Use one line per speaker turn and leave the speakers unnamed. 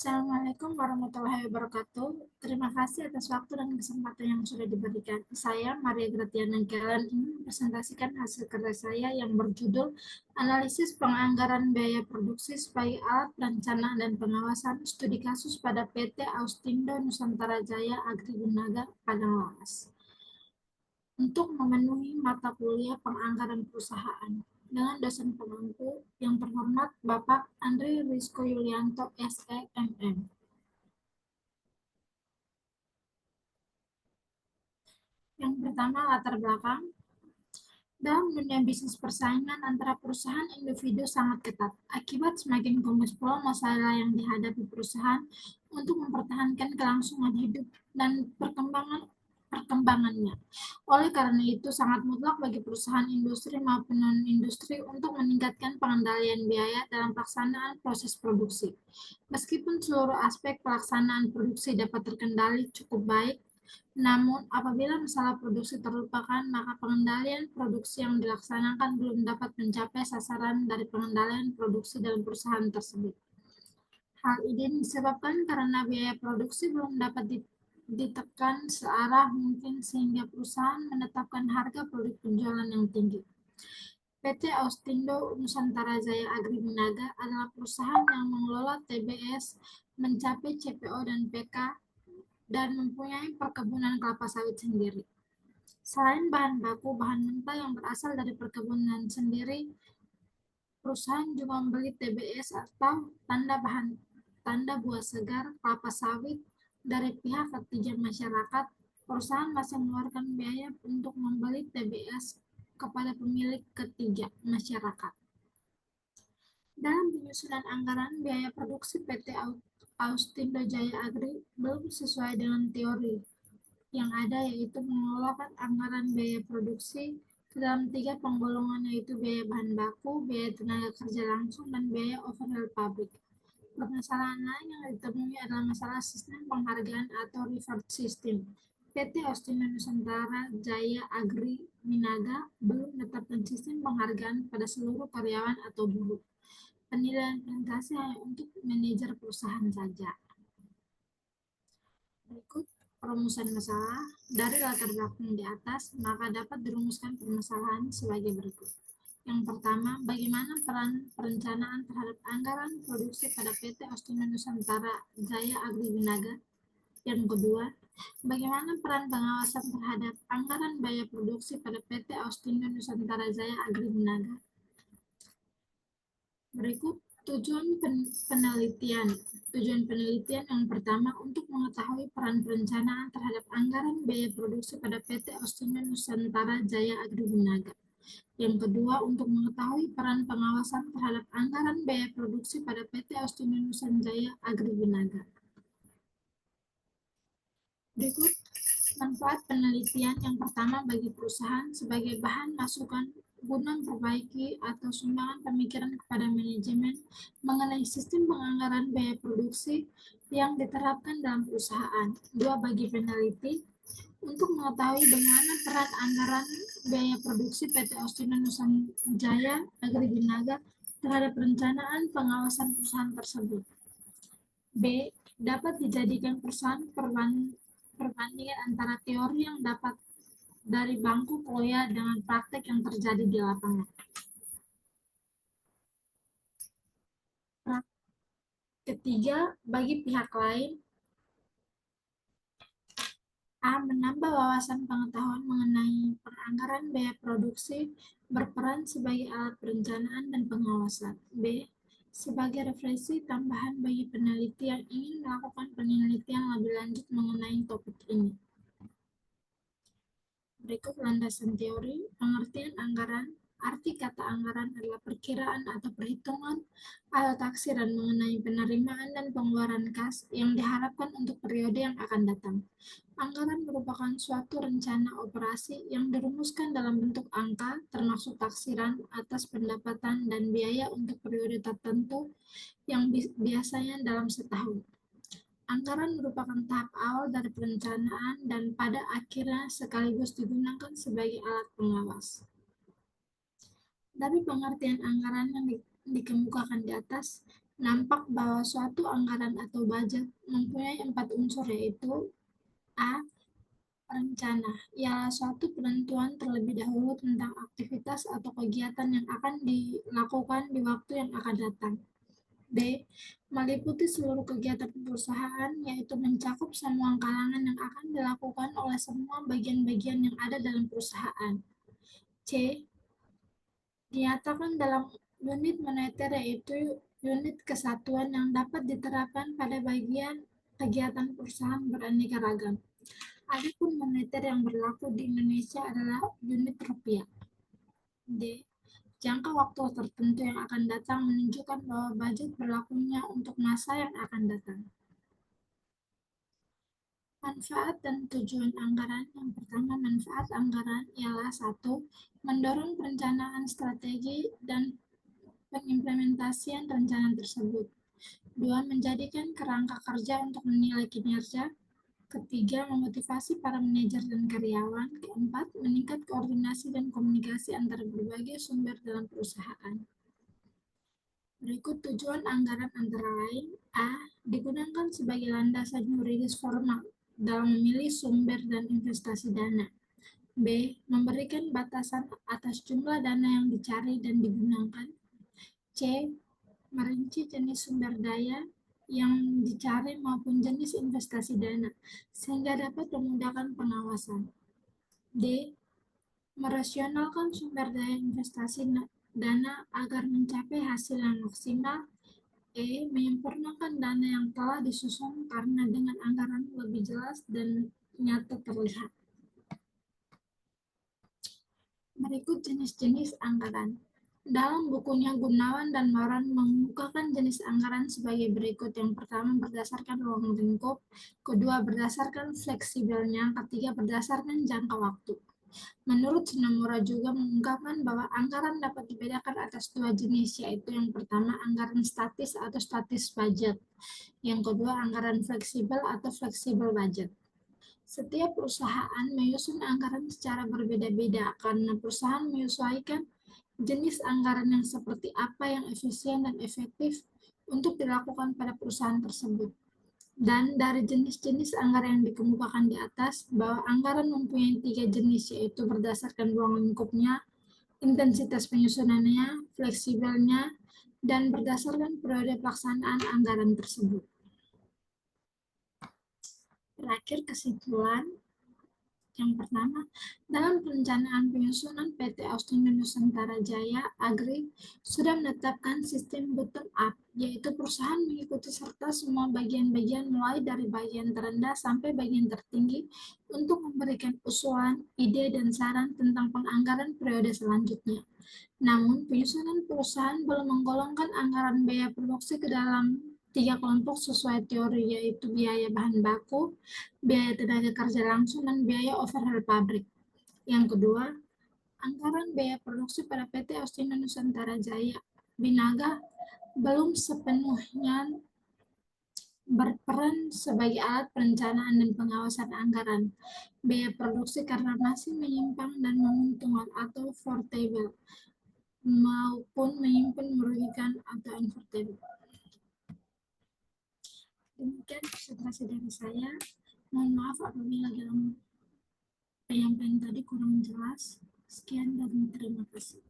Assalamualaikum warahmatullahi wabarakatuh. Terima kasih atas waktu dan kesempatan yang sudah diberikan. Saya, Maria Gratiana Galan, ingin mempresentasikan hasil kerja saya yang berjudul Analisis Penganggaran Biaya Produksi sebagai Alat Perencanaan dan Pengawasan Studi Kasus pada PT Austindo Nusantara Jaya Agri Gunaga Padang Lawas untuk memenuhi mata kuliah penganggaran perusahaan dengan dosen pengampu yang terhormat Bapak Andri Rizko Yulianto SEMM. Yang pertama, latar belakang. Dalam dunia bisnis persaingan antara perusahaan individu sangat ketat. Akibat semakin kumpul pula masalah yang dihadapi perusahaan untuk mempertahankan kelangsungan hidup dan perkembangannya. Oleh karena itu, sangat mutlak bagi perusahaan industri maupun non-industri untuk meningkatkan pengendalian biaya dalam pelaksanaan proses produksi. Meskipun seluruh aspek pelaksanaan produksi dapat terkendali cukup baik, namun, apabila masalah produksi terlupakan, maka pengendalian produksi yang dilaksanakan belum dapat mencapai sasaran dari pengendalian produksi dalam perusahaan tersebut. Hal ini disebabkan karena biaya produksi belum dapat ditekan searah mungkin sehingga perusahaan menetapkan harga produk penjualan yang tinggi. PT Austindo Nusantara Jaya Agri Gunaga adalah perusahaan yang mengelola TBS, mencapai CPO dan PK, dan mempunyai perkebunan kelapa sawit sendiri. Selain bahan baku, bahan mentah yang berasal dari perkebunan sendiri, perusahaan juga membeli TBS atau tanda buah segar kelapa sawit dari pihak ketiga masyarakat. Perusahaan masih mengeluarkan biaya untuk membeli TBS kepada pemilik ketiga masyarakat. Dalam penyusunan anggaran, biaya produksi PT Austindo Jaya Agri belum sesuai dengan teori yang ada, yaitu mengelolkan anggaran biaya produksi ke dalam 3 penggolongan, yaitu biaya bahan baku, biaya tenaga kerja langsung, dan biaya overhead pabrik. Permasalahan lain yang ditemui adalah masalah sistem penghargaan atau reward system. PT Austindo Nusantara Jaya Agri Minaga belum menetapkan sistem penghargaan pada seluruh karyawan atau buruh. Penilaian prestasi hanya untuk manajer perusahaan saja. Berikut perumusan masalah. Dari latar belakang di atas, maka dapat dirumuskan permasalahan sebagai berikut. Yang pertama, bagaimana peran perencanaan terhadap anggaran produksi pada PT Austindo Nusantara Jaya Agri Gunaga? Yang kedua, bagaimana peran pengawasan terhadap anggaran biaya produksi pada PT Austindo Nusantara Jaya Agri Gunaga? Berikut tujuan penelitian. Tujuan penelitian yang pertama untuk mengetahui peran perencanaan terhadap anggaran biaya produksi pada PT Austindo Nusantara Jaya Agri Gunaga. Yang kedua untuk mengetahui peran pengawasan terhadap anggaran biaya produksi pada PT Austindo Nusantara Jaya Agri Gunaga. Berikut manfaat penelitian yang pertama bagi perusahaan sebagai bahan masukan guna memperbaiki atau sumbangan pemikiran kepada manajemen mengenai sistem penganggaran biaya produksi yang diterapkan dalam perusahaan. Dua, bagi peneliti untuk mengetahui bagaimana peran anggaran biaya produksi PT Austindo Nusantara Jaya Agri Gunaga terhadap perencanaan pengawasan perusahaan tersebut. B, dapat dijadikan perbandingan antara teori yang dapat dari bangku kuliah dengan praktek yang terjadi di lapangan. Ketiga, bagi pihak lain, A. Menambah wawasan pengetahuan mengenai penganggaran biaya produksi berperan sebagai alat perencanaan dan pengawasan. B. Sebagai referensi tambahan bagi peneliti yang ingin melakukan penelitian lebih lanjut mengenai topik ini. Berikut landasan teori. Pengertian anggaran. Arti kata anggaran adalah perkiraan atau perhitungan atau taksiran mengenai penerimaan dan pengeluaran kas yang diharapkan untuk periode yang akan datang. Anggaran merupakan suatu rencana operasi yang dirumuskan dalam bentuk angka, termasuk taksiran atas pendapatan dan biaya untuk periode tertentu yang biasanya dalam setahun. Anggaran merupakan tahap awal dari perencanaan dan pada akhirnya sekaligus digunakan sebagai alat pengawas. Dari pengertian anggaran yang dikemukakan di atas, Nampak bahwa suatu anggaran atau budget mempunyai 4 unsur, yaitu A. Rencana, ialah suatu penentuan terlebih dahulu tentang aktivitas atau kegiatan yang akan dilakukan di waktu yang akan datang. B. Meliputi seluruh kegiatan perusahaan, yaitu mencakup semua kalangan yang akan dilakukan oleh semua bagian-bagian yang ada dalam perusahaan. C. Dinyatakan dalam unit moneter, yaitu unit kesatuan yang dapat diterapkan pada bagian kegiatan perusahaan beraneka ragam. Adapun moneter yang berlaku di Indonesia adalah unit rupiah. D. Jangka waktu tertentu yang akan datang menunjukkan bahwa budget berlakunya untuk masa yang akan datang. Manfaat dan tujuan anggaran. Yang pertama, manfaat anggaran ialah 1. Mendorong perencanaan strategi dan pengimplementasian rencana tersebut. 2. Menjadikan kerangka kerja untuk menilai kinerja. Ketiga, memotivasi para manajer dan karyawan. Keempat, meningkat koordinasi dan komunikasi antara berbagai sumber dalam perusahaan. Berikut tujuan anggaran antara lain: A. Digunakan sebagai landasan yuridis formal dalam memilih sumber dan investasi dana. B. Memberikan batasan atas jumlah dana yang dicari dan digunakan. C. Merinci jenis sumber daya yang dicari maupun jenis investasi dana, sehingga dapat memudahkan pengawasan. D. Merasionalkan sumber daya investasi dana agar mencapai hasil yang maksimal. E. Menyempurnakan dana yang telah disusun karena dengan anggaran lebih jelas dan nyata terlihat. Berikut jenis-jenis anggaran. Dalam bukunya, Gunawan dan Moran mengemukakan jenis anggaran sebagai berikut. Yang pertama, berdasarkan ruang lingkup. Kedua, berdasarkan fleksibelnya. Ketiga, berdasarkan jangka waktu. Menurut Sunamura juga mengungkapkan bahwa anggaran dapat dibedakan atas 2 jenis, yaitu yang pertama, anggaran statis atau statis budget. Yang kedua, anggaran fleksibel atau fleksibel budget. Setiap perusahaan menyusun anggaran secara berbeda-beda karena perusahaan menyesuaikan jenis anggaran yang seperti apa yang efisien dan efektif untuk dilakukan pada perusahaan tersebut. Dan dari jenis-jenis anggaran yang dikemukakan di atas, bahwa anggaran mempunyai 3 jenis, yaitu berdasarkan ruang lingkupnya, intensitas penyusunannya, fleksibelnya, dan berdasarkan periode pelaksanaan anggaran tersebut. Terakhir, kesimpulan. Yang pertama, dalam perencanaan penyusunan PT Austindo Nusantara Jaya Agri sudah menetapkan sistem bottom up, yaitu perusahaan mengikuti serta semua bagian-bagian mulai dari bagian terendah sampai bagian tertinggi untuk memberikan usulan, ide, dan saran tentang penganggaran periode selanjutnya. Namun, penyusunan perusahaan belum menggolongkan anggaran biaya produksi ke dalam 3 kelompok sesuai teori, yaitu biaya bahan baku, biaya tenaga kerja langsung, dan biaya overhead pabrik. Yang kedua, anggaran biaya produksi pada PT Austindo Nusantara Jaya Binaga belum sepenuhnya berperan sebagai alat perencanaan dan pengawasan anggaran biaya produksi karena masih menyimpang dan menguntungkan atau profitable, maupun menyimpan merugikan atau unprofitable. Demikian presentasi dari saya. Mohon maaf apabila dalam penyampaian tadi kurang jelas. Sekian dan terima kasih.